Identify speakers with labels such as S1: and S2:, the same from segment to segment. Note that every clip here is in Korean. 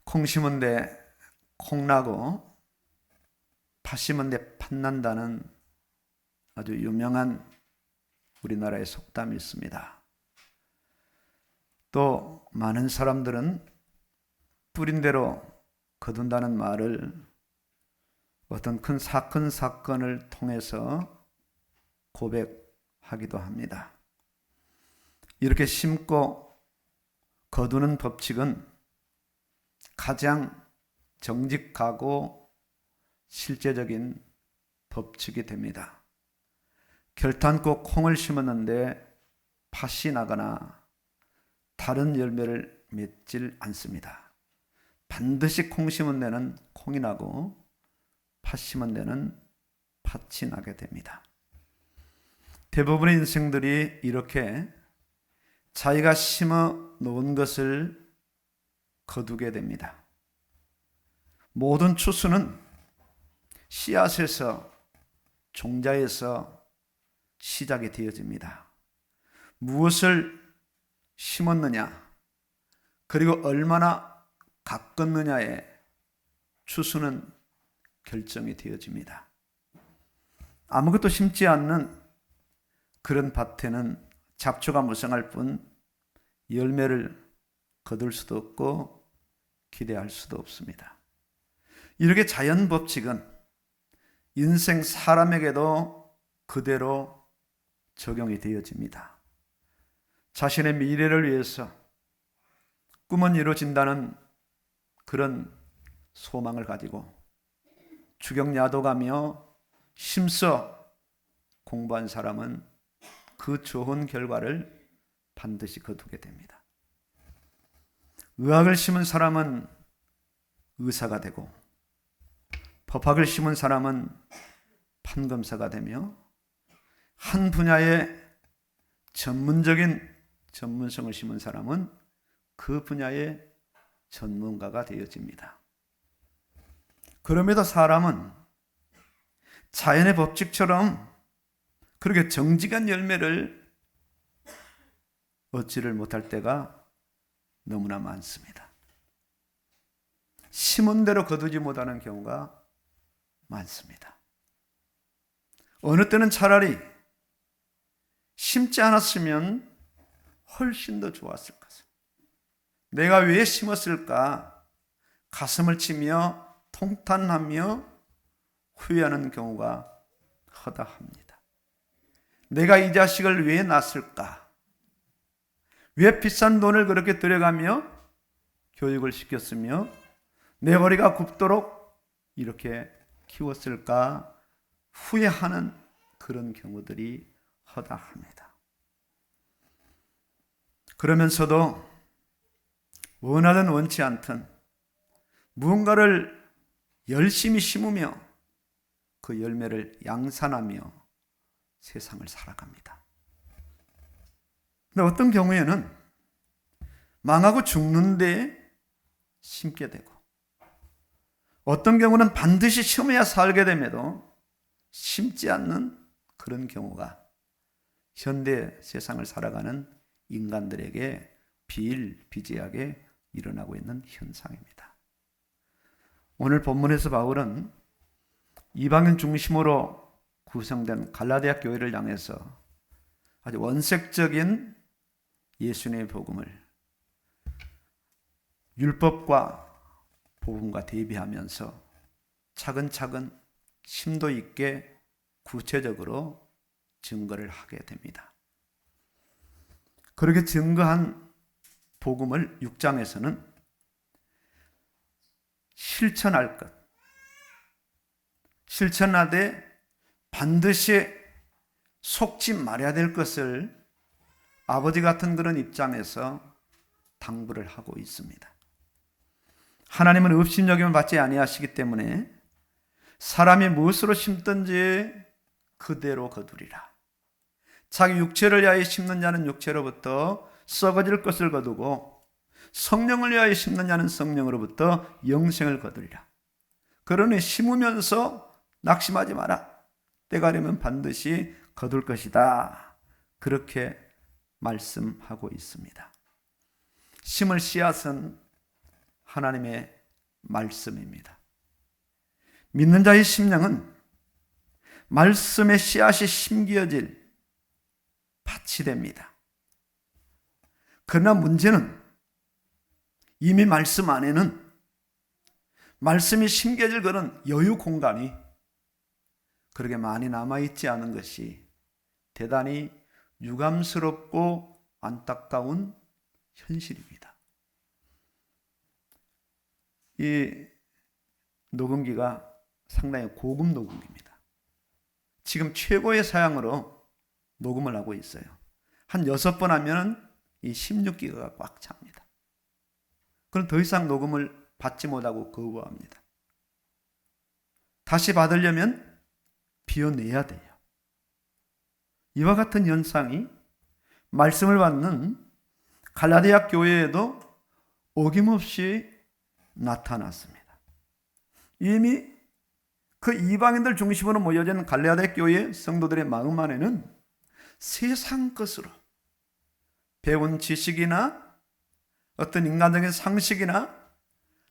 S1: 콩 심은 데 콩 나고 팥 심은 데 팥 난다는 아주 유명한 우리나라의 속담이 있습니다. 또 많은 사람들은 뿌린 대로 거둔다는 말을 어떤 큰 사건을 통해서 고백하기도 합니다. 이렇게 심고 거두는 법칙은 가장 정직하고 실제적인 법칙이 됩니다. 결탄코 콩을 심었는데 팥이 나거나 다른 열매를 맺질 않습니다. 반드시 콩 심은 데는 콩이 나고 팥 심은 데는 팥이 나게 됩니다. 대부분의 인생들이 이렇게 자기가 심어 놓은 것을 거두게 됩니다. 모든 추수는 씨앗에서 종자에서 시작이 되어집니다. 무엇을 심었느냐, 그리고 얼마나 가꿨느냐에 추수는 결정이 되어집니다. 아무것도 심지 않는 그런 밭에는 잡초가 무성할 뿐 열매를 거둘 수도 없고 기대할 수도 없습니다. 이렇게 자연 법칙은 인생 사람에게도 그대로 적용이 되어집니다. 자신의 미래를 위해서 꿈은 이루어진다는 그런 소망을 가지고 주경야도 가며 힘써 공부한 사람은 그 좋은 결과를 반드시 거두게 됩니다. 의학을 심은 사람은 의사가 되고 법학을 심은 사람은 판검사가 되며 한 분야의 전문적인 전문성을 심은 사람은 그 분야의 전문가가 되어집니다. 그럼에도 사람은 자연의 법칙처럼 그렇게 정직한 열매를 얻지를 못할 때가 너무나 많습니다. 심은 대로 거두지 못하는 경우가 많습니다. 어느 때는 차라리 심지 않았으면 훨씬 더 좋았을 것을, 내가 왜 심었을까 가슴을 치며 통탄하며 후회하는 경우가 허다합니다. 내가 이 자식을 왜 낳았을까? 왜 비싼 돈을 그렇게 들여가며 교육을 시켰으며 내 허리가 굽도록 이렇게 키웠을까? 후회하는 그런 경우들이 허다합니다. 그러면서도 원하든 원치 않든 무언가를 열심히 심으며 그 열매를 양산하며 세상을 살아갑니다. 근데 어떤 경우에는 망하고 죽는데 심게 되고, 어떤 경우는 반드시 심어야 살게 됨에도 심지 않는 그런 경우가 현대 세상을 살아가는 인간들에게 비일비재하게 일어나고 있는 현상입니다. 오늘 본문에서 바울은 이방인 중심으로 구성된 갈라디아 교회를 향해서 아주 원색적인 예수님의 복음을 율법과 복음과 대비하면서 차근차근 심도 있게 구체적으로 증거를 하게 됩니다. 그렇게 증거한 복음을 6장에서는 실천할 것, 실천하되 반드시 속지 말아야 될 것을 아버지 같은 그런 입장에서 당부를 하고 있습니다. 하나님은 업신여김을 받지 아니하시기 때문에 사람이 무엇으로 심든지 그대로 거두리라. 자기 육체를 위하여 심는 자는 육체로부터 썩어질 것을 거두고 성령을 위하여 심는 자는 성령으로부터 영생을 거두리라. 그러니 심으면서 낙심하지 마라. 때가 되면 반드시 거둘 것이다. 그렇게 말씀하고 있습니다. 심을 씨앗은 하나님의 말씀입니다. 믿는 자의 심령은 말씀의 씨앗이 심겨질 밭이 됩니다. 그러나 문제는 이미 말씀 안에는 말씀이 심겨질 그런 여유 공간이 그렇게 많이 남아있지 않은 것이 대단히 유감스럽고 안타까운 현실입니다. 이 녹음기가 상당히 고급 녹음기입니다. 지금 최고의 사양으로 녹음을 하고 있어요. 한 6번 하면 이 16기가가 꽉 찹니다. 그럼 더 이상 녹음을 받지 못하고 거부합니다. 다시 받으려면 비워내야 돼요. 이와 같은 현상이 말씀을 받는 갈라디아 교회에도 어김없이 나타났습니다. 이미 그 이방인들 중심으로 모여진 갈라디아 교회 성도들의 마음 안에는 세상 것으로 배운 지식이나 어떤 인간적인 상식이나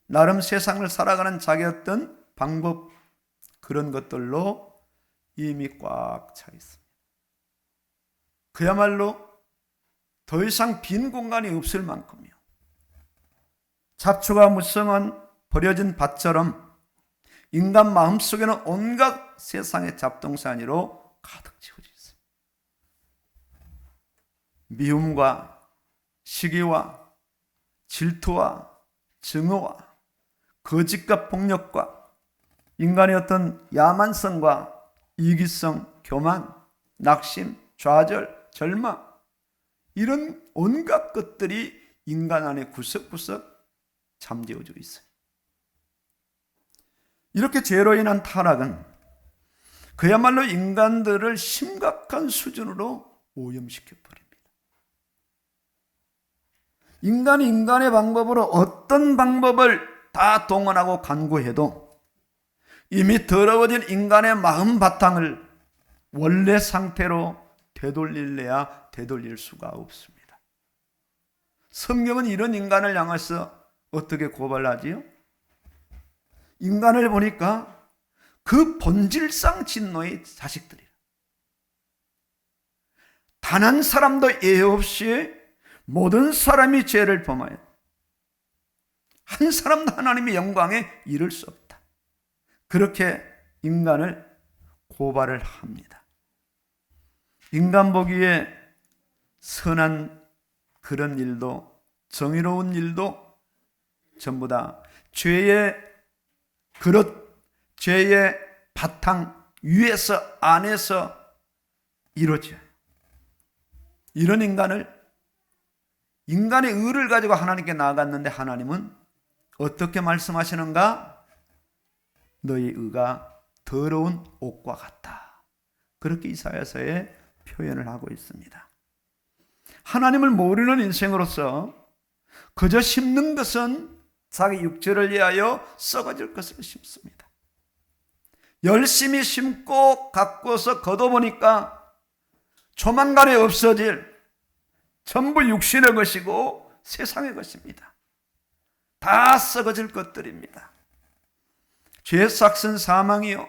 S1: 나름 세상을 살아가는 자기 어떤 방법, 그런 것들로 이미 꽉 차 있습니다. 그야말로 더 이상 빈 공간이 없을 만큼이요, 잡초가 무성한 버려진 밭처럼 인간 마음속에는 온갖 세상의 잡동사니로 가득 채워져 있어요. 미움과 시기와 질투와 증오와 거짓과 폭력과 인간의 어떤 야만성과 이기성, 교만, 낙심, 좌절, 절망, 이런 온갖 것들이 인간 안에 구석구석 잠재워져 있어요. 이렇게 죄로 인한 타락은 그야말로 인간들을 심각한 수준으로 오염시켜 버립니다. 인간이 인간의 방법으로 어떤 방법을 다 동원하고 간구해도 이미 더러워진 인간의 마음 바탕을 원래 상태로 되돌릴래야 되돌릴 수가 없습니다. 성경은 이런 인간을 향해서 어떻게 고발하지요? 인간을 보니까 그 본질상 진노의 자식들이라. 단 한 사람도 예외 없이 모든 사람이 죄를 범하여 한 사람도 하나님의 영광에 이를 수 없다. 그렇게 인간을 고발을 합니다. 인간 보기에 선한 그런 일도, 정의로운 일도 전부 다 죄의 그릇, 죄의 바탕 위에서, 안에서 이루어져요. 이런 인간의 의를 가지고 하나님께 나아갔는데 하나님은 어떻게 말씀하시는가? 너희 의가 더러운 옷과 같다. 그렇게 이사야서에 표현을 하고 있습니다. 하나님을 모르는 인생으로서 그저 심는 것은 자기 육체를 위하여 썩어질 것을 심습니다. 열심히 심고 가꾸어서 거둬보니까 조만간에 없어질 전부 육신의 것이고 세상의 것입니다. 다 썩어질 것들입니다. 죄 삭은 사망이요,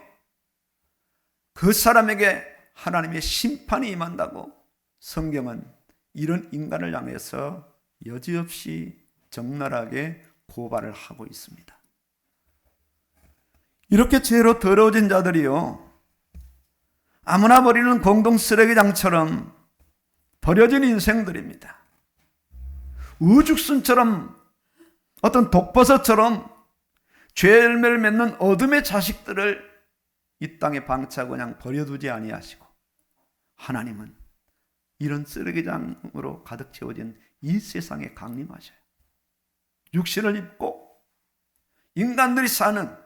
S1: 그 사람에게 하나님의 심판이 임한다고 성경은 이런 인간을 향해서 여지없이 적나라하게 고발을 하고 있습니다. 이렇게 죄로 더러워진 자들이요, 아무나 버리는 공동 쓰레기장처럼 버려진 인생들입니다. 우죽순처럼, 어떤 독버섯처럼 죄 열매를 맺는 어둠의 자식들을 이 땅에 방치하고 그냥 버려두지 아니하시고, 하나님은 이런 쓰레기장으로 가득 채워진 이 세상에 강림하셔요. 육신을 입고 인간들이 사는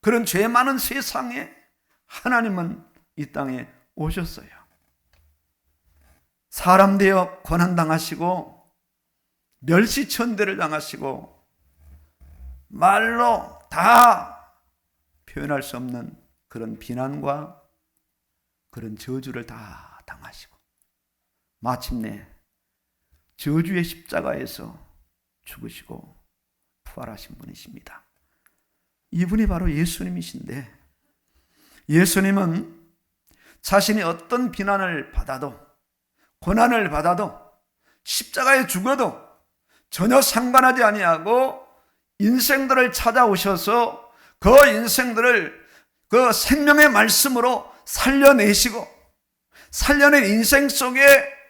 S1: 그런 죄 많은 세상에 하나님은 이 땅에 오셨어요. 사람 되어 고난당하시고 멸시천대를 당하시고 말로 다 표현할 수 없는 그런 비난과 그런 저주를 다 당하시고 마침내 저주의 십자가에서 죽으시고 부활하신 분이십니다. 이분이 바로 예수님이신데, 예수님은 자신이 어떤 비난을 받아도, 고난을 받아도, 십자가에 죽어도 전혀 상관하지 아니하고 인생들을 찾아오셔서 그 인생들을 그 생명의 말씀으로 살려내시고, 살려낸 인생 속에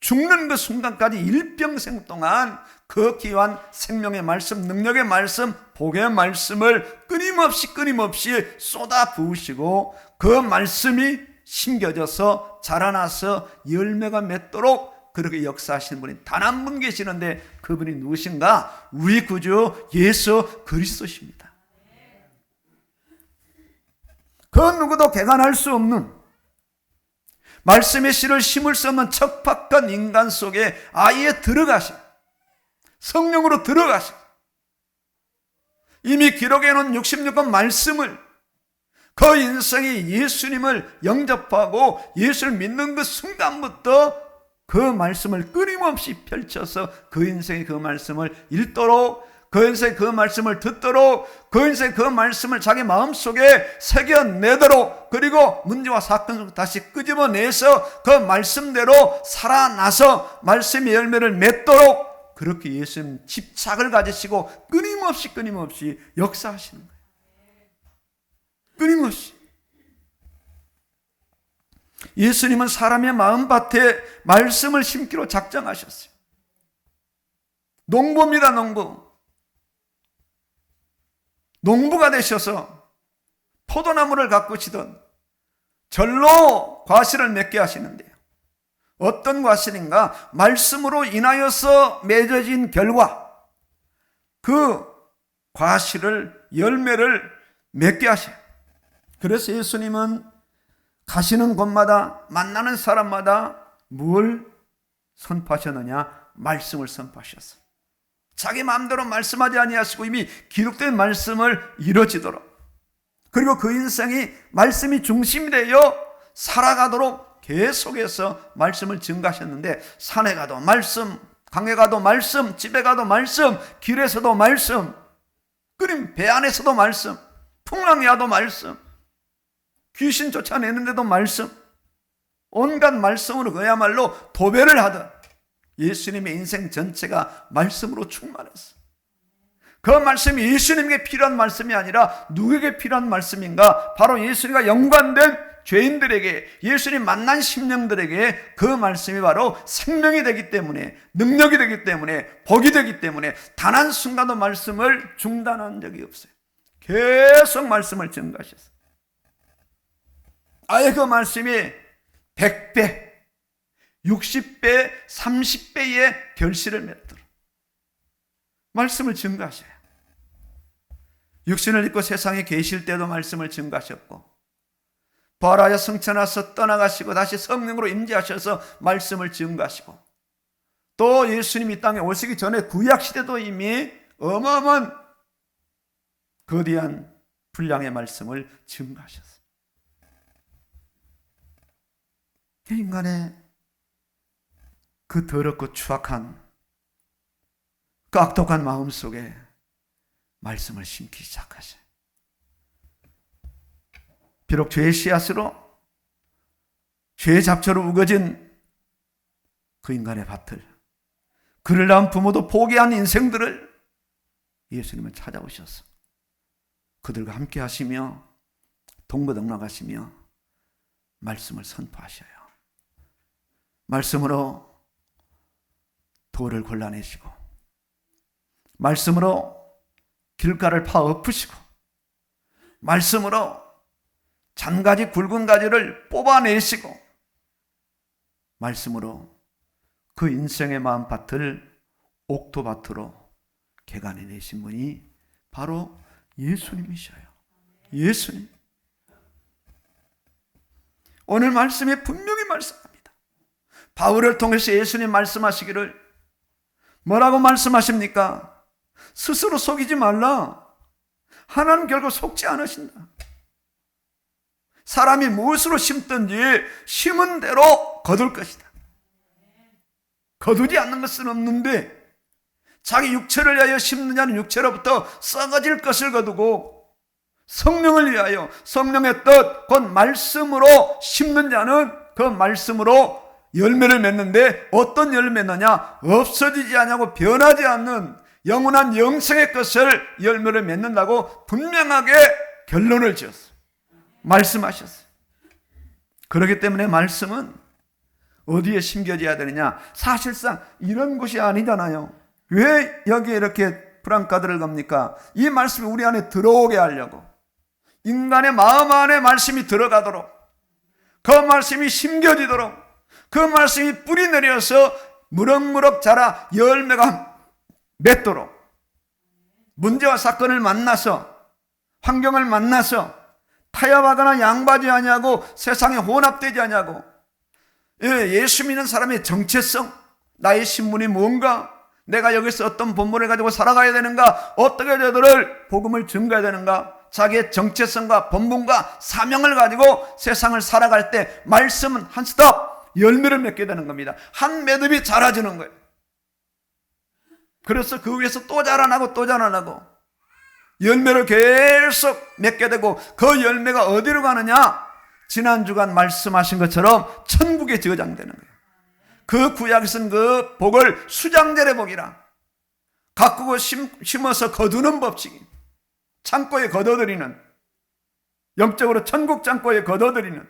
S1: 죽는 그 순간까지 일평생 동안 그 귀한 생명의 말씀, 능력의 말씀, 복의 말씀을 끊임없이 쏟아 부으시고, 그 말씀이 심겨져서 자라나서 열매가 맺도록 그렇게 역사하시는 분이 단 한 분 계시는데, 그분이 누구신가? 우리 구주 예수 그리스도십니다. 그 누구도 개간할 수 없는, 말씀의 씨를 심을 수 없는 척박한 인간 속에 아예 들어가신, 성령으로 들어가신, 이미 기록해 놓은 66권 말씀을, 그 인생이 예수님을 영접하고 예수를 믿는 그 순간부터 그 말씀을 끊임없이 펼쳐서 그 인생이 그 말씀을 읽도록, 그 인생이 그 말씀을 듣도록, 그 인생이 그 말씀을 자기 마음속에 새겨내도록, 그리고 문제와 사건을 다시 끄집어내서 그 말씀대로 살아나서 말씀의 열매를 맺도록, 그렇게 예수님 집착을 가지시고 끊임없이 역사하시는 거예요. 끊임없이. 예수님은 사람의 마음밭에 말씀을 심기로 작정하셨어요. 농부입니다. 농부가 되셔서 포도나무를 가꾸시던 절로 과실을 맺게 하시는데요. 어떤 과실인가? 말씀으로 인하여서 맺어진 결과, 그 과실을, 열매를 맺게 하셔요. 그래서 예수님은 가시는 곳마다, 만나는 사람마다 뭘 선포하셨느냐? 말씀을 선포하셨어요. 자기 마음대로 말씀하지 아니하시고 이미 기록된 말씀을 이루어지도록, 그리고 그 인생이 말씀이 중심이 되어 살아가도록 계속해서 말씀을 증가하셨는데, 산에 가도 말씀, 강에 가도 말씀, 집에 가도 말씀, 길에서도 말씀, 끓인 배 안에서도 말씀, 풍랑이 와도 말씀, 귀신 쫓아내는데도 말씀, 온갖 말씀으로 그야말로 도배를 하던 예수님의 인생 전체가 말씀으로 충만했어. 그 말씀이 예수님에게 필요한 말씀이 아니라 누구에게 필요한 말씀인가? 바로 예수님과 연관된 죄인들에게, 예수님 만난 심령들에게 그 말씀이 바로 생명이 되기 때문에, 능력이 되기 때문에, 복이 되기 때문에 단 한순간도 말씀을 중단한 적이 없어요. 계속 말씀을 증가하셨어요. 아예 그 말씀이 100배, 60배, 30배의 결실을 맺도록 말씀을 증가하셔요. 육신을 입고 세상에 계실 때도 말씀을 증가하셨고, 부활하여 승천하셔서 떠나가시고 다시 성령으로 임재하셔서 말씀을 증가하시고, 또 예수님이 이 땅에 오시기 전에 구약시대도 이미 어마어마한 거대한 분량의 말씀을 증가하셨어요. 인간의 그 더럽고 추악한 그 악독한 마음 속에 말씀을 심기 시작하셔요. 비록 죄의 씨앗으로, 죄의 잡초로 우거진 그 인간의 밭을, 그를 낳은 부모도 포기한 인생들을 예수님은 찾아오셔서 그들과 함께 하시며 동거동락하시며 말씀을 선포하셔요. 말씀으로 돌을 골라내시고, 말씀으로 길가를 파 엎으시고, 말씀으로 잔가지 굵은 가지를 뽑아내시고, 말씀으로 그 인생의 마음밭을 옥토밭으로 개간해내신 분이 바로 예수님이셔요. 예수님. 오늘 말씀에 분명히 말씀합니다. 바울을 통해서 예수님 말씀하시기를 뭐라고 말씀하십니까? 스스로 속이지 말라. 하나님 결국 속지 않으신다. 사람이 무엇으로 심든지 심은 대로 거둘 것이다. 거두지 않는 것은 없는데 자기 육체를 위하여 심는 자는 육체로부터 썩어질 것을 거두고 성령을 위하여 성령의 뜻 곧 말씀으로 심는 자는 그 말씀으로 열매를 맺는데 어떤 열매를 맺느냐? 없어지지 않냐고 변하지 않는 영원한 영생의 것을 열매를 맺는다고 분명하게 결론을 지었어요. 말씀하셨어요. 그렇기 때문에 말씀은 어디에 심겨져야 되느냐? 사실상 이런 곳이 아니잖아요. 왜 여기에 이렇게 프랑카드를 겁니까? 이 말씀이 우리 안에 들어오게 하려고, 인간의 마음 안에 말씀이 들어가도록, 그 말씀이 심겨지도록, 그 말씀이 뿌리 내려서 무럭무럭 자라 열매가 맺도록, 문제와 사건을 만나서, 환경을 만나서 타협하거나 양보하지 아니하고 세상에 혼합되지 아니하고, 예수 믿는 사람의 정체성, 나의 신분이 뭔가, 내가 여기서 어떤 본분을 가지고 살아가야 되는가, 어떻게 저들을 복음을 증거해야 되는가, 자기의 정체성과 본분과 사명을 가지고 세상을 살아갈 때 말씀은 한 스톱 열매를 맺게 되는 겁니다. 한 매듭이 자라주는 거예요. 그래서 그 위에서 또 자라나고 또 자라나고 열매를 계속 맺게 되고, 그 열매가 어디로 가느냐? 지난 주간 말씀하신 것처럼 천국에 저장되는 거예요. 그 구약에서는 그 복을 수장절의 복이라, 가꾸고 심어서 거두는 법칙이, 창고에 걷어들이는, 영적으로 천국 창고에 걷어들이는,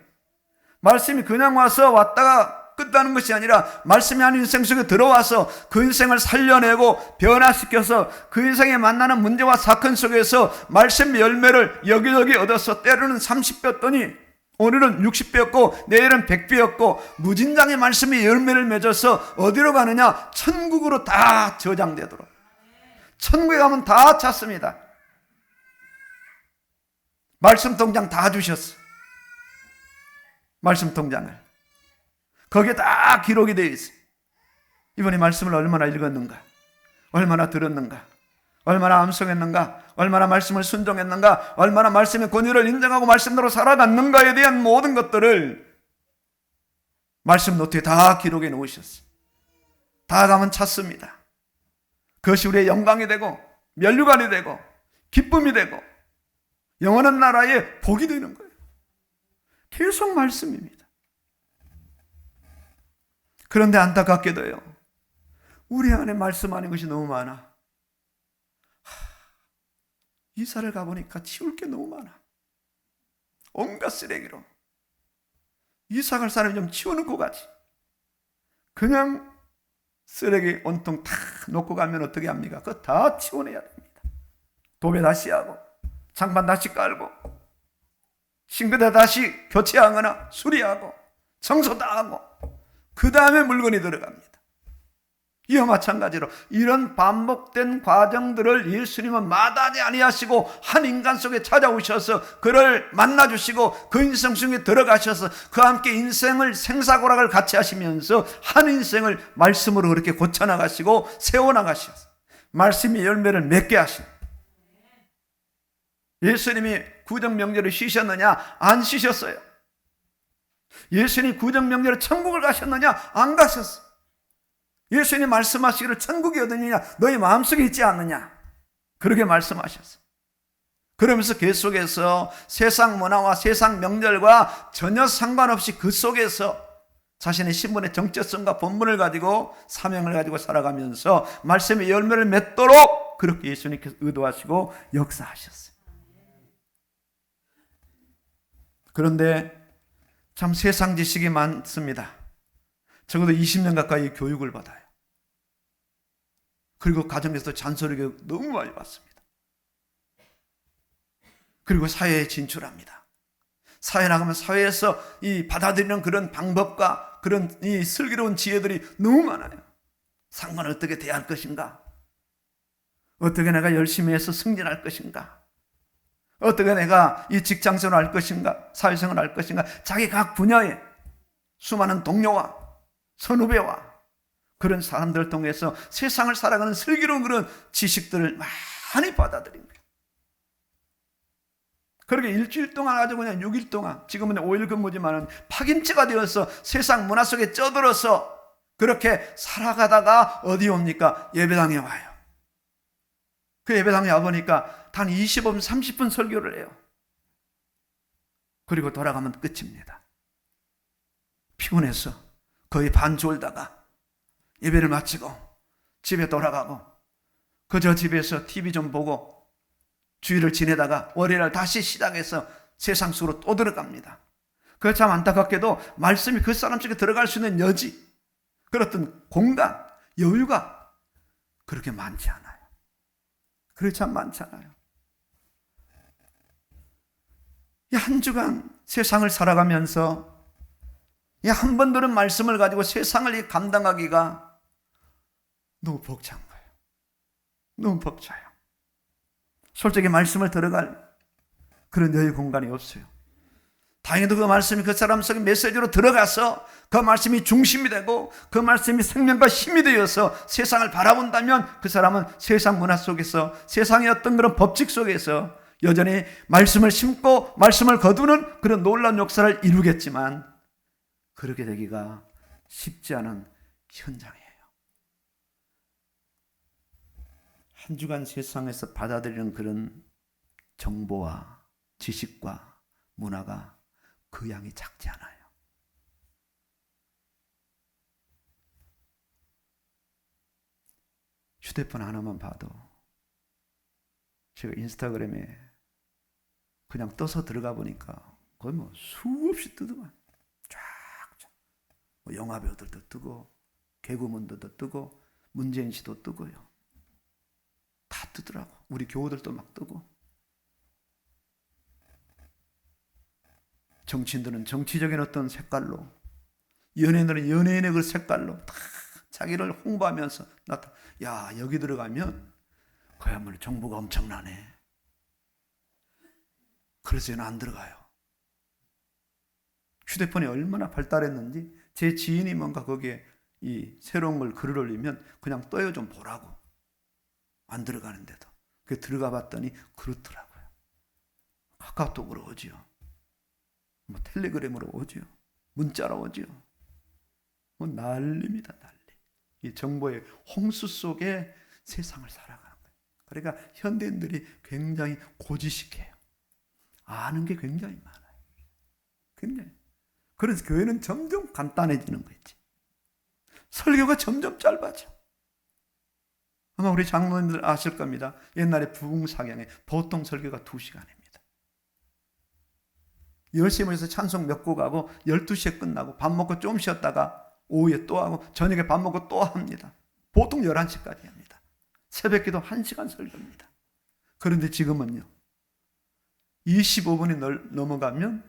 S1: 말씀이 그냥 와서 왔다가 끝나는 것이 아니라 말씀이 한 인생 속에 들어와서 그 인생을 살려내고 변화시켜서 그 인생에 만나는 문제와 사건 속에서 말씀의 열매를 여기저기 얻어서 때로는 30배였더니 오늘은 60배였고 내일은 100배였고 무진장의 말씀이 열매를 맺어서 어디로 가느냐? 천국으로 다 저장되도록. 천국에 가면 다 찾습니다. 말씀 통장 다 주셨어. 말씀 통장을. 거기에 다 기록이 되어 있어요. 이번에 말씀을 얼마나 읽었는가, 얼마나 들었는가, 얼마나 암송했는가, 얼마나 말씀을 순종했는가, 얼마나 말씀의 권위를 인정하고 말씀대로 살아갔는가에 대한 모든 것들을 말씀 노트에 다 기록해 놓으셨어요. 다 가면 찾습니다. 그것이 우리의 영광이 되고 면류관이 되고 기쁨이 되고 영원한 나라의 복이 되는 거예요. 계속 말씀입니다. 그런데 안타깝게도요, 우리 안에 말씀하는 것이 너무 많아. 이사를 가보니까 치울 게 너무 많아. 온갖 쓰레기로. 이사 갈 사람이 좀 치워놓고 가지. 그냥 쓰레기 온통 다 놓고 가면 어떻게 합니까? 그거 다 치워내야 됩니다. 도배 다시 하고, 장판 다시 깔고, 싱크대 다시 교체하거나 수리하고, 청소 다 하고, 그 다음에 물건이 들어갑니다. 이와 마찬가지로 이런 반복된 과정들을 예수님은 마다하지 아니하시고 한 인간 속에 찾아오셔서 그를 만나주시고 그 인생 속에 들어가셔서 그와 함께 인생을 생사고락을 같이 하시면서 한 인생을 말씀으로 그렇게 고쳐나가시고 세워나가셔서 말씀의 열매를 맺게 하신. 예수님이 구정명절에 쉬셨느냐? 안 쉬셨어요. 예수님이 구정명절에 천국을 가셨느냐? 안 가셨어요. 예수님 말씀하시기를 천국이 어디냐? 너희 마음속에 있지 않느냐? 그렇게 말씀하셨어요. 그러면서 계속해서 세상 문화와 세상 명절과 전혀 상관없이 그 속에서 자신의 신분의 정체성과 본분을 가지고 사명을 가지고 살아가면서 말씀의 열매를 맺도록 그렇게 예수님께서 의도하시고 역사하셨어요. 그런데 참 세상 지식이 많습니다. 적어도 20년 가까이 교육을 받아요. 그리고 가정에서 잔소리가 너무 많이 받습니다. 그리고 사회에 진출합니다. 사회에 나가면 사회에서 이 받아들이는 그런 방법과 그런 이 슬기로운 지혜들이 너무 많아요. 상관을 어떻게 대할 것인가? 어떻게 내가 열심히 해서 승진할 것인가? 어떻게 내가 이 직장생활을 할 것인가? 사회생활을 할 것인가? 자기 각 분야에 수많은 동료와 선후배와 그런 사람들을 통해서 세상을 살아가는 슬기로운 그런 지식들을 많이 받아들인 거예요. 그렇게 일주일 동안 아주 그냥 6일 동안, 지금은 5일 근무지만은 파김치가 되어서 세상 문화 속에 쪄들어서 그렇게 살아가다가 어디 옵니까? 예배당에 와요. 그 예배당에 와보니까 단 25분, 30분 설교를 해요. 그리고 돌아가면 끝입니다. 피곤해서 거의 반 졸다가 예배를 마치고 집에 돌아가고 그저 집에서 TV 좀 보고 주일을 지내다가 월요일날 다시 시작해서 세상 속으로 또 들어갑니다. 그 참 안타깝게도 말씀이 그 사람 속에 들어갈 수 있는 여지, 그렇던 공간, 여유가 그렇게 많지 않아요. 그렇게 참 많지 않아요. 이 한 주간 세상을 살아가면서 이 한 번 들은 말씀을 가지고 세상을 감당하기가 너무 벅찬 거예요. 너무 벅차요. 솔직히 말씀을 들어갈 그런 여유 공간이 없어요. 다행히도 그 말씀이 그 사람 속에 메시지로 들어가서 그 말씀이 중심이 되고 그 말씀이 생명과 힘이 되어서 세상을 바라본다면 그 사람은 세상 문화 속에서 세상의 어떤 그런 법칙 속에서 여전히 말씀을 심고 말씀을 거두는 그런 놀라운 역사를 이루겠지만 그렇게 되기가 쉽지 않은 현장이에요. 한 주간 세상에서 받아들이는 그런 정보와 지식과 문화가 그 양이 작지 않아요. 휴대폰 하나만 봐도 제가 인스타그램에 그냥 떠서 들어가 보니까 거의 뭐 수없이 뜨더만. 쫙쫙. 뭐 영화 배우들도 뜨고 개그맨들도 뜨고 문재인 씨도 뜨고요. 다 뜨더라고. 우리 교우들도 막 뜨고. 정치인들은 정치적인 어떤 색깔로, 연예인들은 연예인의 그 색깔로 다 자기를 홍보하면서 야, 여기 들어가면 그야말로 정보가 엄청나네. 그래서 저는 안 들어가요. 휴대폰이 얼마나 발달했는지 제 지인이 뭔가 거기에 이 새로운 걸 글을 올리면 그냥 떠요 좀 보라고. 안 들어가는데도. 그 들어가 봤더니 그렇더라고요. 카카오톡으로 오지요. 뭐 텔레그램으로 오지요. 문자로 오지요. 뭐 난리입니다, 난리. 이 정보의 홍수 속에 세상을 살아가는 거예요. 그러니까 현대인들이 굉장히 고지식해요. 아는 게 굉장히 많아요. 굉장히. 그래서 교회는 점점 간단해지는 거지. 설교가 점점 짧아져. 아마 우리 장로님들 아실 겁니다. 옛날에 부흥사경에 보통 설교가 2시간입니다. 10시에 모여서 찬송 몇 곡 하고 12시에 끝나고 밥 먹고 좀 쉬었다가 오후에 또 하고 저녁에 밥 먹고 또 합니다. 보통 11시까지 합니다. 새벽기도 1시간 설교입니다. 그런데 지금은요. 25분이 넘어가면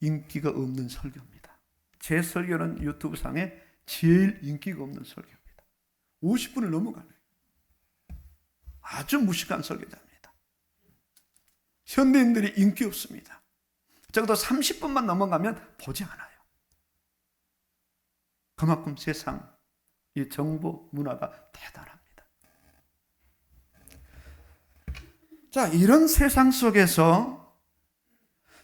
S1: 인기가 없는 설교입니다. 제 설교는 유튜브 상에 제일 인기가 없는 설교입니다. 50분을 넘어가네요. 아주 무식한 설교자입니다. 현대인들이 인기 없습니다. 적어도 30분만 넘어가면 보지 않아요. 그만큼 세상, 이 정보 문화가 대단합니다. 자, 이런 세상 속에서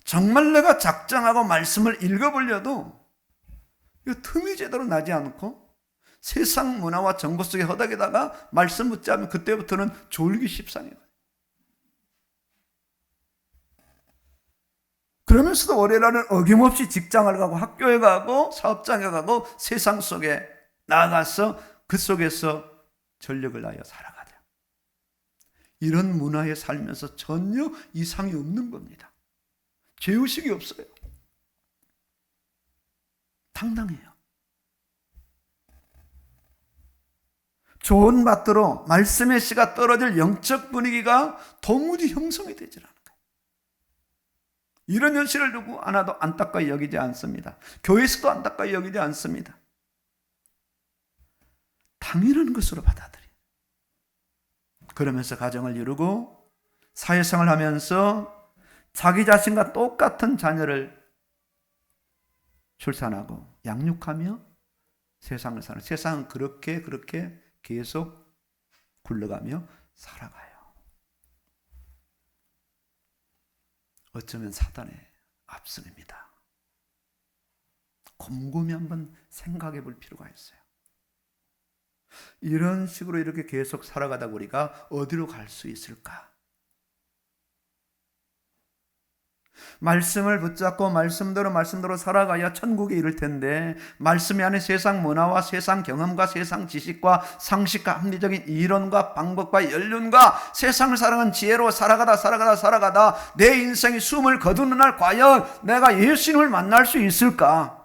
S1: 정말 내가 작정하고 말씀을 읽어보려도 틈이 제대로 나지 않고 세상 문화와 정보 속에 허덕이다가 말씀 붙잡으면 그때부터는 졸기 십상이에요. 그러면서도 월요일날은 어김없이 직장을 가고 학교에 가고 사업장에 가고 세상 속에 나아가서 그 속에서 전력을 다하여 살아가자. 이런 문화에 살면서 전혀 이상이 없는 겁니다. 죄의식이 없어요. 당당해요. 좋은 맛대로 말씀의 씨가 떨어질 영적 분위기가 도무지 형성이 되질 않아요. 이런 현실을 두고 하나도 안타까이 여기지 않습니다. 교회에서도 안타까이 여기지 않습니다. 당연한 것으로 받아들여요. 그러면서 가정을 이루고 사회생활을 하면서 자기 자신과 똑같은 자녀를 출산하고 양육하며 세상을 사는, 세상은 그렇게 계속 굴러가며 살아가요. 어쩌면 사단의 압승입니다. 곰곰이 한번 생각해 볼 필요가 있어요. 이런 식으로 이렇게 계속 살아가다 우리가 어디로 갈 수 있을까? 말씀을 붙잡고 말씀대로 살아가야 천국에 이를 텐데, 말씀이 안에 세상 문화와 세상 경험과 세상 지식과 상식과 합리적인 이론과 방법과 연륜과 세상을 살아가는 지혜로 살아가다 내 인생이 숨을 거두는 날 과연 내가 예수님을 만날 수 있을까?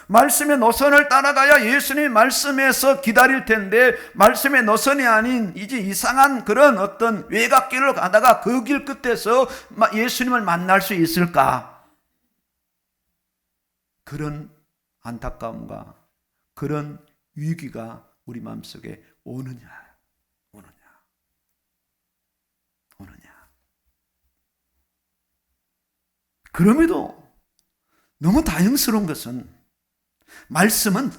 S1: 말씀의 노선을 따라가야 예수님이 말씀에서 기다릴 텐데, 말씀의 노선이 아닌 이제 이상한 그런 어떤 외곽길을 가다가 그 길 끝에서 예수님을 만날 수 있을까? 그런 안타까움과 그런 위기가 우리 마음속에 오느냐. 그럼에도 너무 다행스러운 것은 말씀은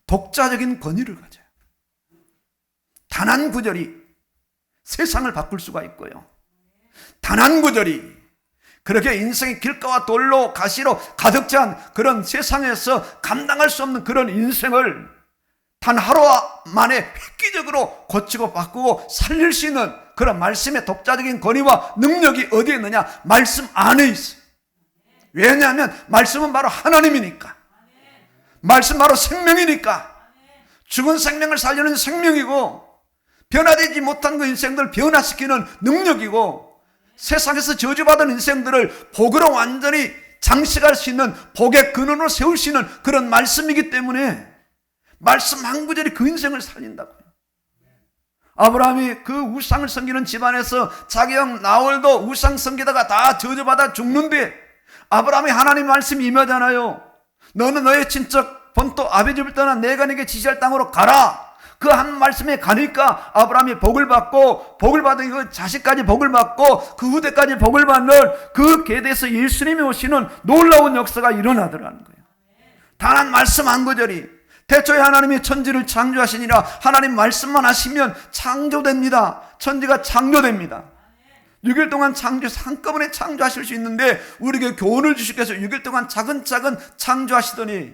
S1: 독자적인 권위를 가져요. 단 한 구절이 세상을 바꿀 수가 있고요. 단 한 구절이 그렇게 인생의 길가와 돌로 가시로 가득 찬 그런 세상에서 감당할 수 없는 그런 인생을 단 하루 만에 획기적으로 고치고 바꾸고 살릴 수 있는 그런 말씀의 독자적인 권위와 능력이 어디에 있느냐? 말씀 안에 있어요. 왜냐하면 말씀은 바로 하나님이니까. 말씀 바로 생명이니까. 죽은 생명을 살리는 생명이고, 변화되지 못한 그 인생들을 변화시키는 능력이고, 세상에서 저주받은 인생들을 복으로 완전히 장식할 수 있는 복의 근원으로 세울 수 있는 그런 말씀이기 때문에 말씀 한 구절이 그 인생을 살린다고요. 아브라함이 그 우상을 섬기는 집안에서 자기 형 나홀도 우상 섬기다가 다 저주받아 죽는데, 아브라함이 하나님 말씀이 임하잖아요. 너는 너의 친척 본토 아비 집을 떠나 내가 네게 지시할 땅으로 가라. 그 한 말씀에 가니까 아브라함이 복을 받고, 복을 받은 그 자식까지 복을 받고 그 후대까지 복을 받는 그 계대에서 예수님이 오시는 놀라운 역사가 일어나더라는 거예요. 단 한 말씀 한 구절이, 태초에 하나님이 천지를 창조하시니라. 하나님 말씀만 하시면 창조됩니다. 천지가 창조됩니다. 6일 동안 한꺼번에 창조하실 수 있는데, 우리에게 교훈을 주시께서 6일 동안 차근차근 창조하시더니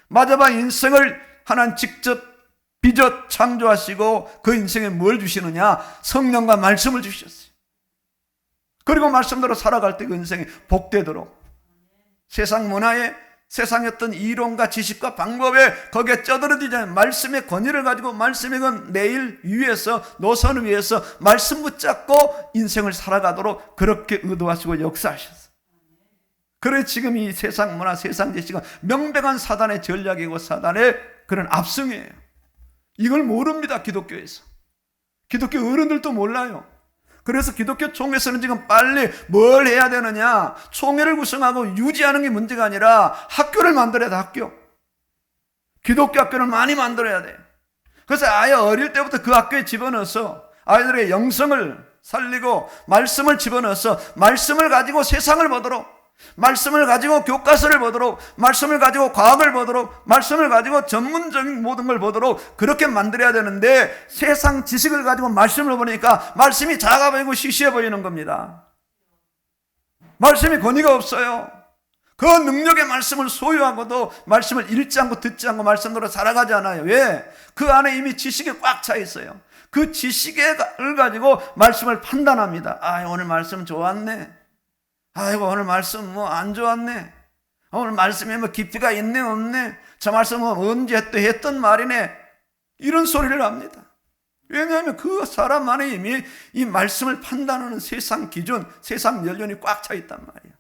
S1: 마지막 인생을 하나님 직접 빚어 창조하시고 그 인생에 뭘 주시느냐? 성령과 말씀을 주셨어요. 그리고 말씀대로 살아갈 때 그 인생이 복되도록 세상 문화에, 세상의 어떤 이론과 지식과 방법에 거기에 쩌들어들지 않은 말씀의 권위를 가지고, 말씀의 건 내일 위에서 노선 위에서 말씀 붙잡고 인생을 살아가도록 그렇게 의도하시고 역사하셨어요. 그래 지금 이 세상 문화, 세상 지식은 명백한 사단의 전략이고 사단의 그런 압승이에요. 이걸 모릅니다. 기독교에서. 기독교 어른들도 몰라요. 그래서 기독교 총회에서는 지금 빨리 뭘 해야 되느냐? 총회를 구성하고 유지하는 게 문제가 아니라 학교를 만들어야 돼. 학교. 기독교 학교를 많이 만들어야 돼. 그래서 아예 어릴 때부터 그 학교에 집어넣어서 아이들의 영성을 살리고 말씀을 집어넣어서 말씀을 가지고 세상을 보도록, 말씀을 가지고 교과서를 보도록, 말씀을 가지고 과학을 보도록, 말씀을 가지고 전문적인 모든 걸 보도록 그렇게 만들어야 되는데, 세상 지식을 가지고 말씀을 보니까 말씀이 작아 보이고 시시해 보이는 겁니다. 말씀이 권위가 없어요. 그 능력의 말씀을 소유하고도 말씀을 읽지 않고 듣지 않고 말씀대로 살아가지 않아요. 왜? 그 안에 이미 지식이 꽉 차 있어요. 그 지식을 가지고 말씀을 판단합니다. 아, 오늘 말씀 좋았네. 아이고, 오늘 말씀 안 좋았네. 오늘 말씀에 깊이가 있네 없네. 저 말씀은 언제 또 했던 말이네. 이런 소리를 합니다. 왜냐하면 그 사람 안에 이미 이 말씀을 판단하는 세상 기준, 세상 연륜이 꽉 차 있단 말이에요.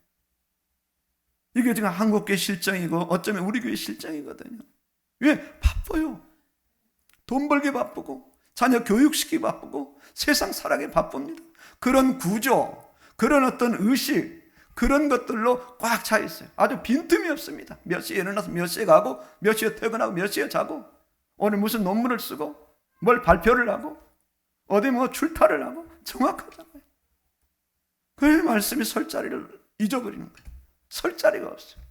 S1: 이게 지금 한국교회 실정이고 어쩌면 우리 교회 실정이거든요. 왜? 바빠요. 돈 벌기 바쁘고 자녀 교육시키기 바쁘고 세상 살아가기 바쁩니다. 그런 구조, 그런 어떤 의식, 그런 것들로 꽉 차 있어요. 아주 빈틈이 없습니다. 몇 시에 일어나서 몇 시에 가고, 몇 시에 퇴근하고, 몇 시에 자고, 오늘 무슨 논문을 쓰고, 뭘 발표를 하고, 어디 출타를 하고, 정확하잖아요. 그 말씀이 설 자리를 잊어버리는 거예요. 설 자리가 없어요.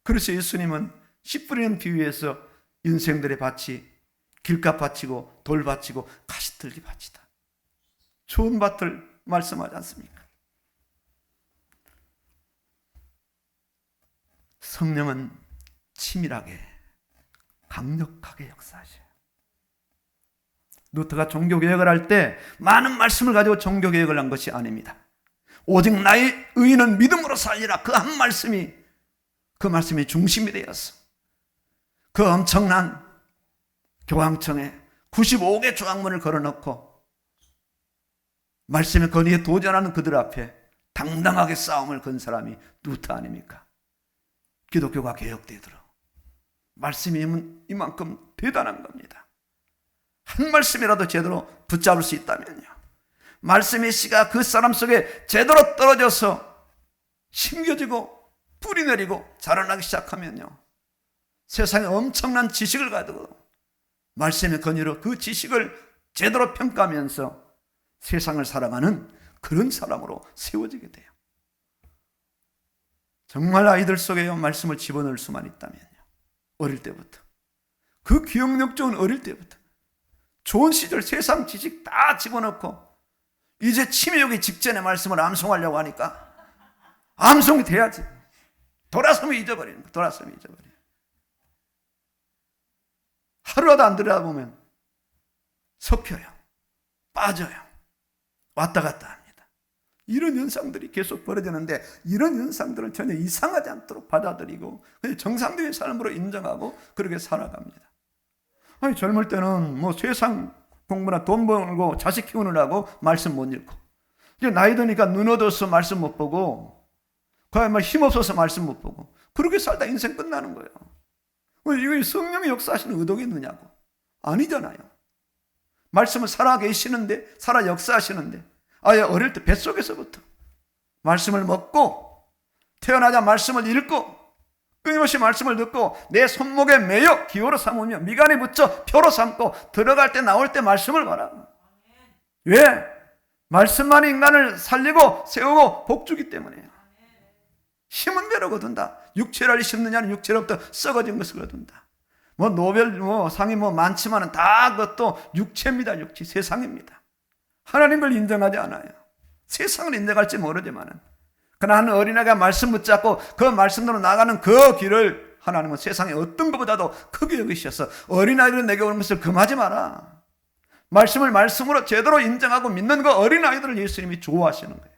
S1: 그래서 예수님은 씨 뿌리는 비유에서 인생들의 밭이 길값 밭이고 돌 밭이고 가시떨기 밭이다. 좋은 밭을 말씀하지 않습니까? 성령은 치밀하게 강력하게 역사하셔요. 루터가 종교개혁을 할 때 많은 말씀을 가지고 종교개혁을 한 것이 아닙니다. 오직 나의 의인은 믿음으로 살리라, 그 한 말씀이, 그 말씀이 중심이 되었어. 그 엄청난 교황청에 95개 조항문을 걸어놓고 말씀의 권위에 도전하는 그들 앞에 당당하게 싸움을 건 사람이 루터 아닙니까? 기독교가 개혁되도록 말씀이 이만큼 대단한 겁니다. 한 말씀이라도 제대로 붙잡을 수 있다면요, 말씀의 씨가 그 사람 속에 제대로 떨어져서 심겨지고 뿌리 내리고 자라나기 시작하면요, 세상에 엄청난 지식을 가지고 말씀의 권위로 그 지식을 제대로 평가하면서 세상을 살아가는 그런 사람으로 세워지게 돼요. 정말 아이들 속에 말씀을 집어넣을 수만 있다면요, 어릴 때부터, 그 기억력 좋은 어릴 때부터 좋은 시절 세상 지식 다 집어넣고 이제 치매 오기 직전에 말씀을 암송하려고 하니까 암송이 돼야지. 돌아서면 잊어버리는 거, 돌아서면 잊어버려요. 하루라도 안 들여다보면 섞여요, 빠져요, 왔다 갔다 합니다. 이런 현상들이 계속 벌어지는데 이런 현상들은 전혀 이상하지 않도록 받아들이고 그냥 정상적인 삶으로 인정하고 그렇게 살아갑니다. 아니, 젊을 때는 뭐 세상 공부나 돈 벌고 자식 키우느라고 말씀 못 읽고, 이제 나이 드니까 눈 어두워서 말씀 못 보고, 그냥 뭐 힘없어서 말씀 못 보고, 그렇게 살다 인생 끝나는 거예요. 이게 성령의 역사하시는 의도가 있느냐고. 아니잖아요. 말씀을 살아 계시는데, 살아 역사하시는데, 아예 어릴 때 뱃속에서부터 말씀을 먹고 태어나자 말씀을 읽고 끊임없이 말씀을 듣고 내 손목에 매여 기호로 삼으며 미간에 붙여 표로 삼고 들어갈 때 나올 때 말씀을 봐라. 왜? 말씀만이 인간을 살리고 세우고 복주기 때문이에요. 심은 대로 거둔다. 육체를 심느냐는 육체로부터 썩어진 것을 거둔다. 뭐 노벨 상이 많지만은 다 그것도 육체입니다. 육체, 세상입니다. 하나님 걸 인정하지 않아요. 세상을 인정할지 모르지만은, 그러나 한 어린아이가 말씀 붙잡고 그 말씀대로 나가는 그 길을 하나님은 세상에 어떤 것보다도 크게 여기셔서 어린아이들은 내게 오는 것을 금하지 마라. 말씀을 말씀으로 제대로 인정하고 믿는 그 어린아이들을 예수님이 좋아하시는 거예요.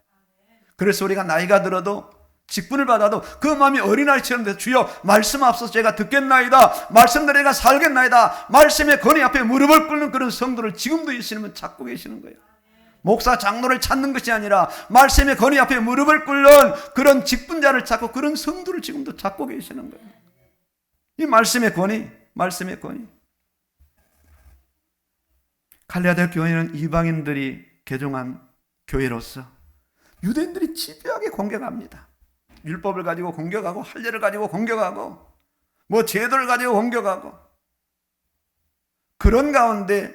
S1: 그래서 우리가 나이가 들어도 직분을 받아도 그 마음이 어린아이처럼 돼서 주여 말씀 앞서서 제가 듣겠나이다, 말씀대로 제가 살겠나이다, 말씀의 권위 앞에 무릎을 꿇는 그런 성도를 지금도 예수님은 찾고 계시는 거예요. 목사 장로를 찾는 것이 아니라 말씀의 권위 앞에 무릎을 꿇는 그런 직분자를 찾고 그런 성도를 지금도 찾고 계시는 거예요. 이 말씀의 권위, 말씀의 권위. 갈라디아 교회는 이방인들이 개종한 교회로서 유대인들이 집요하게 공격합니다. 율법을 가지고 공격하고 할례를 가지고 공격하고 뭐 제도를 가지고 공격하고, 그런 가운데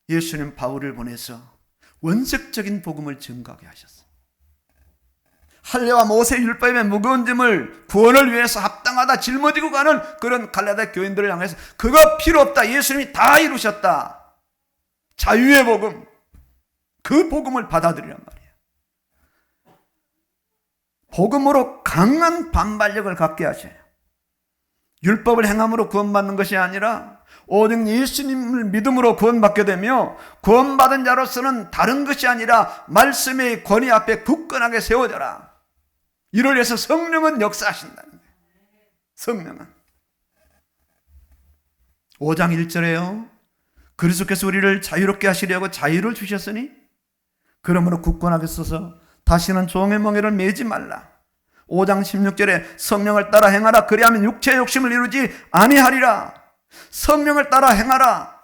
S1: 예수님 바울을 보내서 원색적인 복음을 증거하게 하셨어요. 할례와 모세 율법의 무거운 짐을 구원을 위해서 합당하다 짊어지고 가는 그런 갈라디아 교인들을 향해서 그거 필요 없다, 예수님이 다 이루셨다, 자유의 복음, 그 복음을 받아들이란 말이에요. 복음으로 강한 반발력을 갖게 하셔요. 율법을 행함으로 구원받는 것이 아니라 오직 예수님을 믿음으로 구원받게 되며, 구원받은 자로서는 다른 것이 아니라 말씀의 권위 앞에 굳건하게 세워져라. 이를 위해서 성령은 역사하신다는 거예요. 성령은 5장 1절에요. 그리스도께서 우리를 자유롭게 하시려고 자유를 주셨으니 그러므로 굳건하게 서서 다시는 종의 멍에를 매지 말라. 5장 16절에 성령을 따라 행하라. 그리하면 육체의 욕심을 이루지 아니하리라. 성령을 따라 행하라.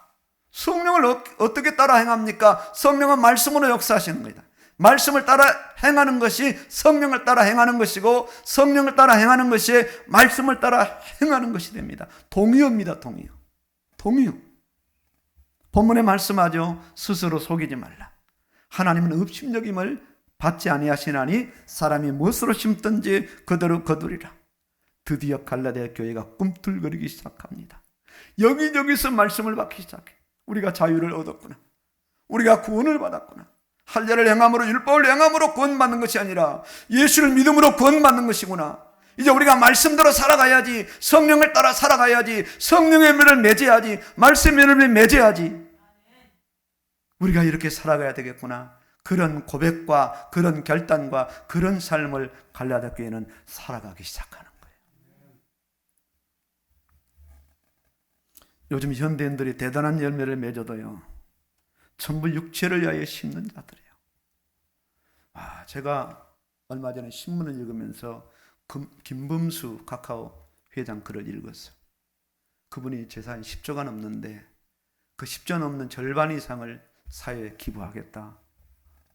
S1: 성령을 어떻게 따라 행합니까? 성령은 말씀으로 역사하시는 겁니다. 말씀을 따라 행하는 것이 성령을 따라 행하는 것이고, 성령을 따라 행하는 것이 말씀을 따라 행하는 것이 됩니다. 동의어입니다. 동의어. 동의어. 본문에 말씀하죠. 스스로 속이지 말라. 하나님은 업신여김을 받지 아니하시나니 사람이 무엇으로 심든지 그대로 거두리라. 드디어 갈라디아 교회가 꿈틀거리기 시작합니다. 여기저기서 말씀을 받기 시작해. 우리가 자유를 얻었구나, 우리가 구원을 받았구나, 할례를 행함으로 율법을 행함으로 구원받는 것이 아니라 예수를 믿음으로 구원받는 것이구나, 이제 우리가 말씀대로 살아가야지. 성령을 따라 살아가야지. 성령의 열매를 맺어야지. 말씀의 열매를 맺어야지. 우리가 이렇게 살아가야 되겠구나. 그런 고백과 그런 결단과 그런 삶을 갈라디아 교회는 살아가기 시작하는 거예요. 요즘 현대인들이 대단한 열매를 맺어도요, 전부 육체를 위하여 심는 자들이에요. 제가 얼마 전에 신문을 읽으면서 김범수 카카오 회장 글을 읽었어요. 그분이 재산이 10조가 넘는데 그 10조 넘는 절반 이상을 사회에 기부하겠다.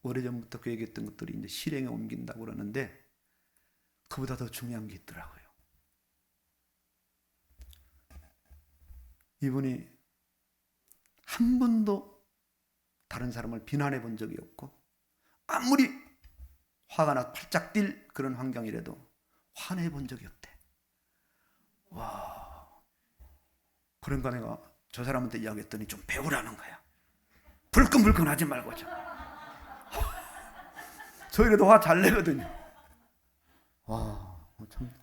S1: 오래전부터 계획했던 것들이 이제 실행에 옮긴다고 그러는데, 그보다 더 중요한 게 있더라고요. 이분이 한 번도 다른 사람을 비난해 본 적이 없고, 아무리 화가 나 팔짝 뛸 그런 환경이라도 화내 본 적이 없대. 와, 그러니까 내가 저 사람한테 이야기했더니 좀 배우라는 거야. 불끈불끈 하지 말고 좀. 저희라도 화 잘 내거든요. 참.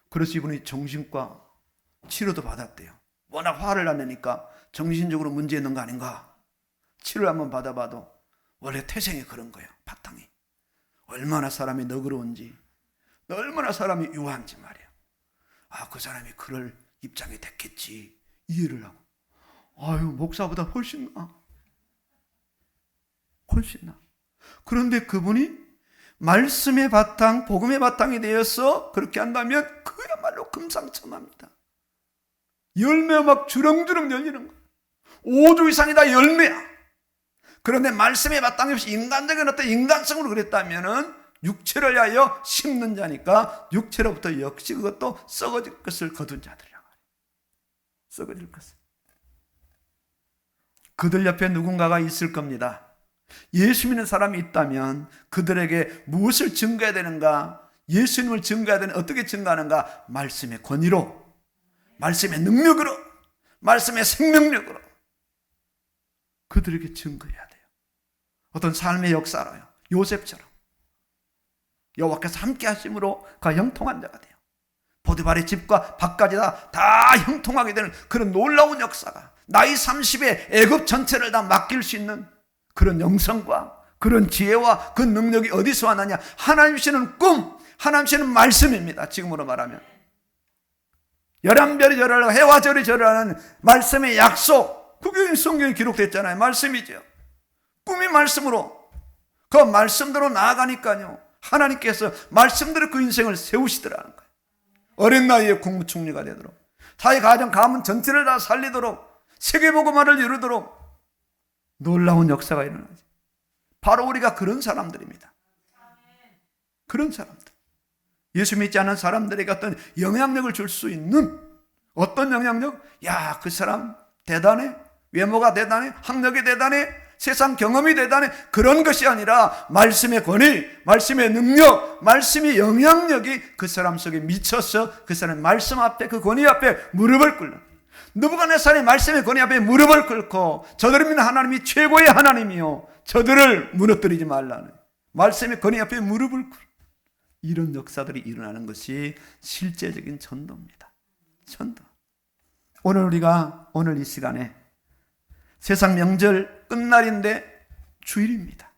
S1: 그래서 이분이 정신과 치료도 받았대요. 워낙 화를 안 내니까 정신적으로 문제 있는 거 아닌가. 치료를 한번 받아봐도 원래 태생이 그런 거예요. 바탕이. 얼마나 사람이 너그러운지, 얼마나 사람이 유한지 말이에요. 그 사람이 그럴 입장이 됐겠지. 이해를 하고. 목사보다 훨씬 나. 훨씬 나. 그런데 그분이 말씀의 바탕, 복음의 바탕이 되어서 그렇게 한다면 그야말로 금상첨화입니다. 열매가 막 주렁주렁 열리는 거예요. 5주 이상이 다 열매야. 그런데 말씀의 바탕이 없이 인간적인 어떤 인간성으로 그랬다면은 육체를 위하여 심는 자니까 육체로부터 역시 그것도 썩어질 것을 거둔 자들이란 말이에요. 썩어질 것을. 그들 옆에 누군가가 있을 겁니다. 예수 믿는 사람이 있다면 그들에게 무엇을 증거해야 되는가? 예수님을 증거해야 되는, 어떻게 증거하는가? 말씀의 권위로, 말씀의 능력으로, 말씀의 생명력으로 그들에게 증거해야 돼요. 어떤 삶의 역사로요. 요셉처럼 여호와께서 함께 하심으로 그가 형통한 자가 돼요. 보디발의 집과 밭까지 다 형통하게 되는 그런 놀라운 역사가, 나이 30에 애굽 전체를 다 맡길 수 있는 그런 영성과 그런 지혜와 그 능력이 어디서 왔느냐? 하나님 주시는 꿈, 하나님 주시는 말씀입니다. 지금으로 말하면 11별이 절하고 해와 절이 절하는 말씀의 약속, 그게 성경에 기록됐잖아요. 말씀이죠. 꿈이 말씀으로, 그 말씀대로 나아가니까요, 하나님께서 말씀대로 그 인생을 세우시더라는 거예요. 어린 나이에 국무총리가 되도록, 자기 가문 전체를 다 살리도록, 세계복음화를 이루도록 놀라운 역사가 일어나죠. 바로 우리가 그런 사람들입니다. 그런 사람들. 예수 믿지 않은 사람들에게 어떤 영향력을 줄 수 있는, 어떤 영향력? 그 사람 대단해, 외모가 대단해, 학력이 대단해, 세상 경험이 대단해, 그런 것이 아니라 말씀의 권위, 말씀의 능력, 말씀의 영향력이 그 사람 속에 미쳐서 그 사람 말씀 앞에, 그 권위 앞에 무릎을 꿇는, 느부갓네살이 말씀의 권위 앞에 무릎을 꿇고 저들을 믿는 하나님이 최고의 하나님이요, 저들을 무너뜨리지 말라는 말씀의 권위 앞에 무릎을 꿇는 이런 역사들이 일어나는 것이 실제적인 전도입니다. 전도. 오늘 이 시간에 세상 명절 끝날인데 주일입니다.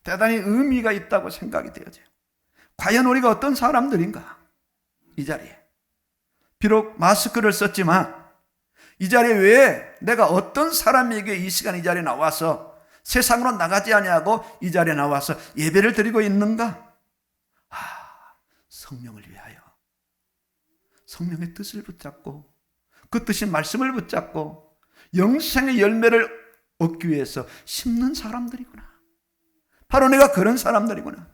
S1: 대단히 의미가 있다고 생각이 되어져요. 과연 우리가 어떤 사람들인가? 이 자리에 비록 마스크를 썼지만 이 자리에 왜 내가 어떤 사람에게 이 시간 이 자리에 나와서 세상으로 나가지 아니하고 이 자리에 나와서 예배를 드리고 있는가? 성령을 위하여, 성령의 뜻을 붙잡고 그 뜻인 말씀을 붙잡고 영생의 열매를 얻기 위해서 심는 사람들이구나. 바로 내가 그런 사람들이구나.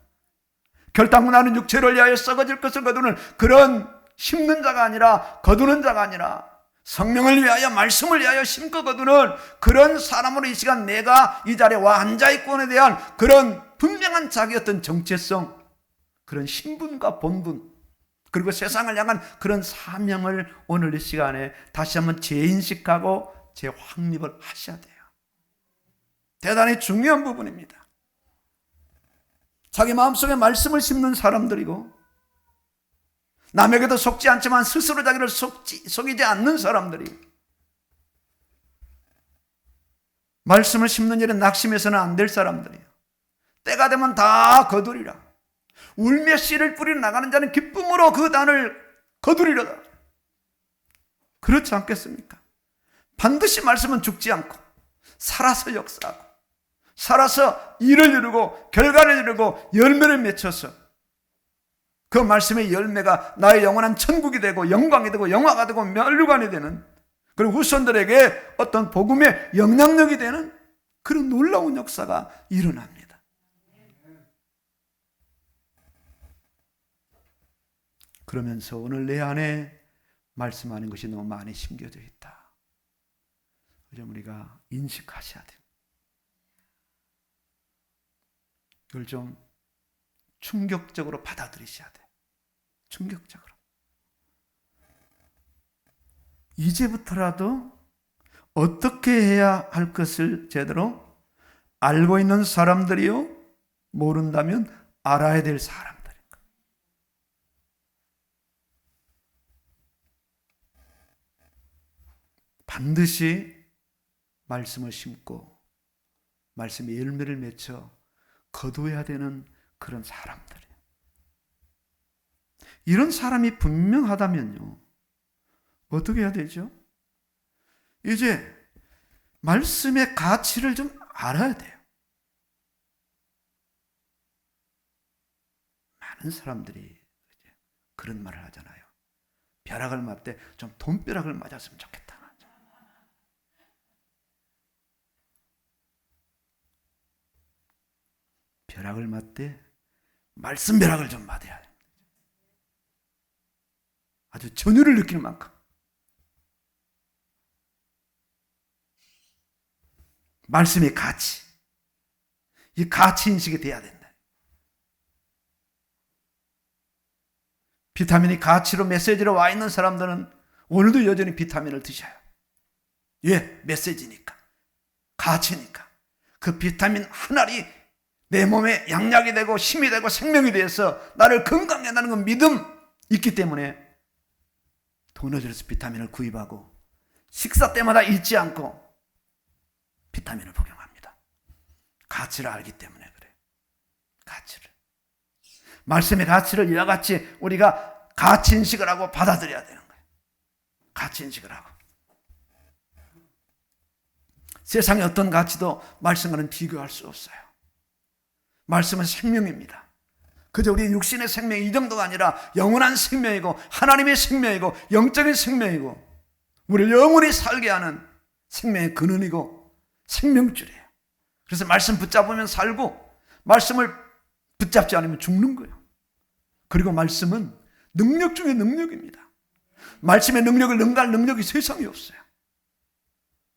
S1: 결단코 나는 육체를 위하여 썩어질 것을 거두는 그런 심는 자가 아니라, 거두는 자가 아니라 성령을 위하여, 말씀을 위하여 심고 거두는 그런 사람으로 이 시간 내가 이 자리에 와 앉아있고에 대한 그런 분명한 자기 어떤 정체성, 그런 신분과 본분, 그리고 세상을 향한 그런 사명을 오늘 이 시간에 다시 한번 재인식하고 재확립을 하셔야 돼요. 대단히 중요한 부분입니다. 자기 마음속에 말씀을 심는 사람들이고 남에게도 속지 않지만 스스로 자기를 속이지 않는 사람들이 말씀을 심는 일에 낙심해서는 안 될 사람들이에요. 때가 되면 다 거두리라. 울며 씨를 뿌리러 나가는 자는 기쁨으로 그 단을 거두리로다. 그렇지 않겠습니까? 반드시 말씀은 죽지 않고 살아서 역사하고 살아서 일을 이루고 결과를 이루고 열매를 맺혀서 그 말씀의 열매가 나의 영원한 천국이 되고 영광이 되고 영화가 되고 멸류관이 되는, 그리고 후손들에게 어떤 복음의 영향력이 되는 그런 놀라운 역사가 일어납니다. 그러면서 오늘 내 안에 말씀하는 것이 너무 많이 심겨져 있다. 좀 우리가 인식하셔야 돼요. 이걸 좀 충격적으로 받아들이셔야 돼요. 충격적으로. 이제부터라도 어떻게 해야 할 것을 제대로 알고 있는 사람들이요, 모른다면 알아야 될 사람들입니다. 반드시 말씀을 심고 말씀의 열매를 맺혀 거두어야 되는 그런 사람들이에요. 이런 사람이 분명하다면요, 어떻게 해야 되죠? 이제 말씀의 가치를 좀 알아야 돼요. 많은 사람들이 그런 말을 하잖아요. 벼락을 맞대 좀 돈벼락을 맞았으면 좋겠다. 벼락을 맞대 말씀 벼락을 좀 맞아야 돼요. 아주 전율을 느끼는 만큼. 말씀의 가치, 이 가치 인식이 돼야 된다. 비타민이 가치로 메시지로 와 있는 사람들은 오늘도 여전히 비타민을 드셔요. 왜? 메시지니까, 가치니까. 그 비타민 한 알이 내 몸에 양약이 되고 힘이 되고 생명이 되어서 나를 건강하게 한다는 건 믿음 있기 때문에 돈을 들여서 비타민을 구입하고 식사 때마다 잊지 않고 비타민을 복용합니다. 가치를 알기 때문에 그래요. 가치를. 말씀의 가치를 이와 같이 우리가 가치 인식을 하고 받아들여야 되는 거예요. 가치 인식을 하고. 세상의 어떤 가치도 말씀과는 비교할 수 없어요. 말씀은 생명입니다. 그저 우리 육신의 생명 이 정도가 아니라 영원한 생명이고 하나님의 생명이고 영적인 생명이고 우리를 영원히 살게 하는 생명의 근원이고 생명줄이에요. 그래서 말씀 붙잡으면 살고 말씀을 붙잡지 않으면 죽는 거예요. 그리고 말씀은 능력 중에 능력입니다. 말씀의 능력을 능가할 능력이 세상에 없어요.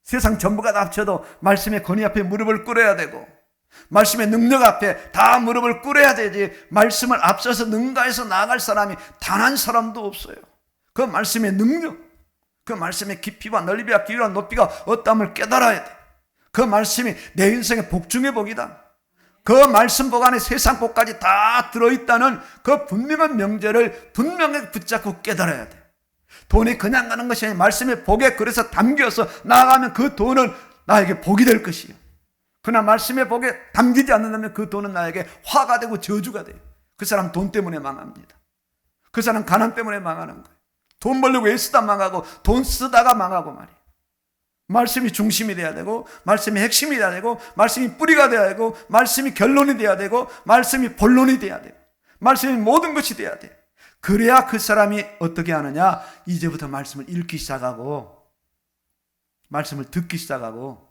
S1: 세상 전부가 다 합쳐도 말씀의 권위 앞에 무릎을 꿇어야 되고 말씀의 능력 앞에 다 무릎을 꿇어야 되지, 말씀을 앞서서 능가해서 나아갈 사람이 단 한 사람도 없어요. 그 말씀의 능력, 그 말씀의 깊이와 넓이와 길이와 높이가 어떠함을 깨달아야 돼. 그 말씀이 내 인생의 복 중의 복이다. 그 말씀 복 안에 세상 복까지 다 들어있다는 그 분명한 명제를 분명하게 붙잡고 깨달아야 돼. 돈이 그냥 가는 것이 아니라 말씀의 복에 그래서 담겨서 나아가면 그 돈은 나에게 복이 될 것이에요. 그러나 말씀의 복에 담기지 않는다면 그 돈은 나에게 화가 되고 저주가 돼요. 그 사람 돈 때문에 망합니다. 그 사람 가난 때문에 망하는 거예요. 돈 벌려고 애쓰다 망하고 돈 쓰다가 망하고 말이에요. 말씀이 중심이 돼야 되고 말씀이 핵심이 돼야 되고 말씀이 뿌리가 돼야 되고 말씀이 결론이 돼야 되고 말씀이 본론이 돼야 돼요. 말씀이 모든 것이 돼야 돼요. 그래야 그 사람이 어떻게 하느냐, 이제부터 말씀을 읽기 시작하고 말씀을 듣기 시작하고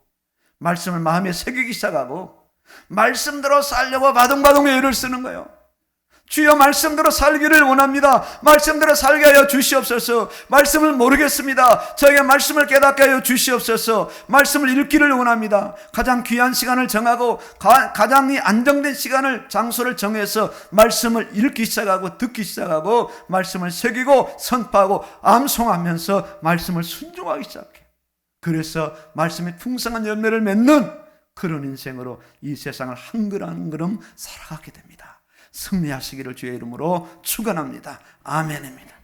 S1: 말씀을 마음에 새기기 시작하고 말씀대로 살려고 바둥바둥 애를 쓰는 거예요. 주여 말씀대로 살기를 원합니다. 말씀대로 살게 하여 주시옵소서. 말씀을 모르겠습니다. 저에게 말씀을 깨닫게 하여 주시옵소서. 말씀을 읽기를 원합니다. 가장 귀한 시간을 정하고 가장 안정된 시간을, 장소를 정해서 말씀을 읽기 시작하고 듣기 시작하고 말씀을 새기고 선포하고 암송하면서 말씀을 순종하기 시작해요. 그래서 말씀의 풍성한 열매를 맺는 그런 인생으로 이 세상을 한 걸음 한 걸음 살아가게 됩니다. 승리하시기를 주의 이름으로 축원합니다. 아멘입니다.